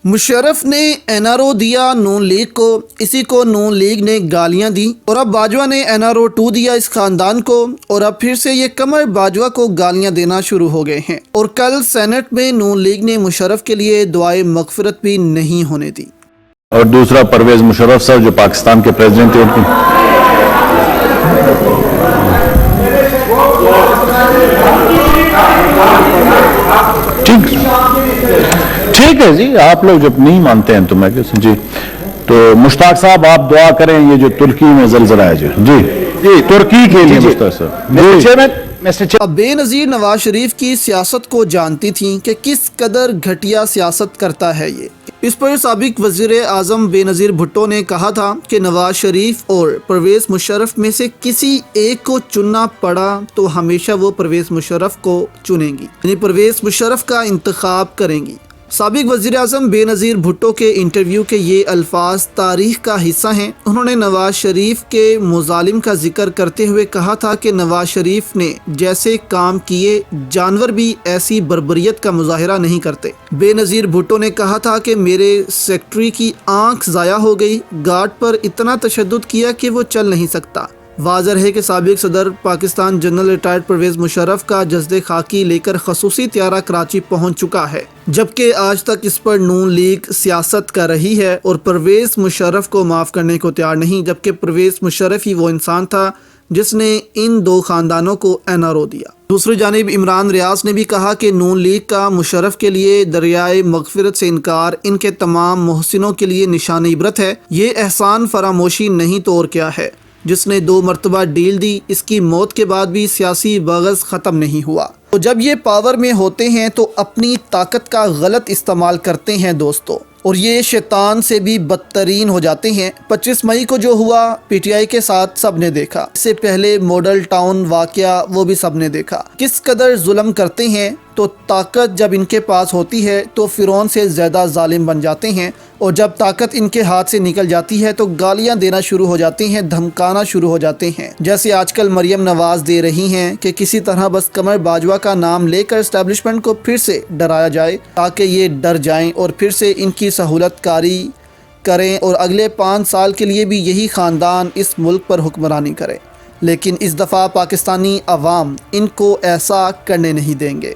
मुशर्रफ ने एनआरओ दिया नून लीग को, इसी को नून लीग ने गालियां दी और अब बाजवा ने एनआरओ 2 दिया इस खानदान को और अब फिर से ये कमर बाजवा को गालियां देना शुरू हो गए हैं। और कल सेनेट में नून लीग ने मुशर्रफ के लिए दुआए मगफिरत भी नहीं होने दी। और दूसरा परवेज मुशर्रफ साहब जो पाकिस्तान के प्रेसिडेंट थे उनको ठीक है जी, आप लोग जब नहीं मानते हैं तो मैं कैसे जी। तो मुश्ताक साहब आप दुआ करें ये जो तुर्की में ज़लज़ला है जी तुर्की के लिए मुश्ताक साहब। अब बेनज़ीर नवाज शरीफ की सियासत को जानती थी कि किस कदर घटिया सियासत करता है ये। इस पर साबिक वज़ीर आज़म बेनज़ीर भुट्टो ने कहा था कि नवाज शरीफ और परवेज़ मुशर्रफ में से किसी एक को चुनना पड़ा तो हमेशा वो परवेज़ मुशर्रफ को चुनेंगी, यानी परवेज़ मुशर्रफ का इंतखाब करेंगी। साबिक वज़ीर आज़म बेनज़ीर भुट्टो के इंटरव्यू के ये अल्फाज तारीख़ का हिस्सा हैं। उन्होंने नवाज शरीफ के मुज़ालिम का जिक्र करते हुए कहा था कि नवाज शरीफ ने जैसे काम किए जानवर भी ऐसी बर्बरियत का मुजाहिरा नहीं करते। बेनज़ीर भुट्टो ने कहा था कि मेरे सेक्रेटरी की आँख ज़ाया हो गई, गार्ड पर इतना तशद्दुद किया कि वो चल नहीं सकता। वाज़ह है कि साबिक सदर पाकिस्तान जनरल रिटायर्ड परवेज़ मुशर्रफ का जज्दे खाकी लेकर खसूसी त्यारा कराची पहुंच चुका है, जबकि आज तक इस पर नून लीग सियासत कर रही है और परवेज़ मुशर्रफ को माफ़ करने को तैयार नहीं, जबकि परवेज़ मुशर्रफ ही वो इंसान था जिसने इन दो खानदानों को एनआरओ दिया। दूसरी जानिब इमरान रियाज ने भी कहा कि नून लीग का मुशर्रफ के लिए दरियाए मगफिरत से इनकार इनके तमाम मोहसिनों के लिए निशान इबरत है। ये एहसान फरामोशी नहीं तो और क्या है। जिसने 2 मरतबा डील दी, इसकी मौत के बाद भी सियासी बग़ज़ ख़त्म नहीं हुआ। तो जब ये पावर में होते हैं तो अपनी ताकत का गलत इस्तेमाल करते हैं दोस्तों, और ये शैतान से भी बदतरीन हो जाते हैं। 25 मई को जो हुआ पीटीआई के साथ सब ने देखा, इससे पहले मॉडल टाउन वाक़या वो भी सब ने देखा। किस कदर जुल्म करते हैं, तो ताकत जब इनके पास होती है तो फ़िरौन से ज़्यादा जालिम बन जाते हैं, और जब ताकत इनके हाथ से निकल जाती है तो गालियां देना शुरू हो जाते हैं, धमकाना शुरू हो जाते हैं, जैसे आजकल मरियम नवाज दे रही हैं कि किसी तरह बस कमर बाजवा का नाम लेकर एस्टेब्लिशमेंट को फिर से डराया जाए ताकि ये डर जाएं और फिर से इनकी सहूलत कारी करें और अगले 5 साल के लिए भी यही ख़ानदान इस मुल्क पर हुक्मरानी करे। लेकिन इस दफ़ा पाकिस्तानी अवाम इनको ऐसा करने नहीं देंगे।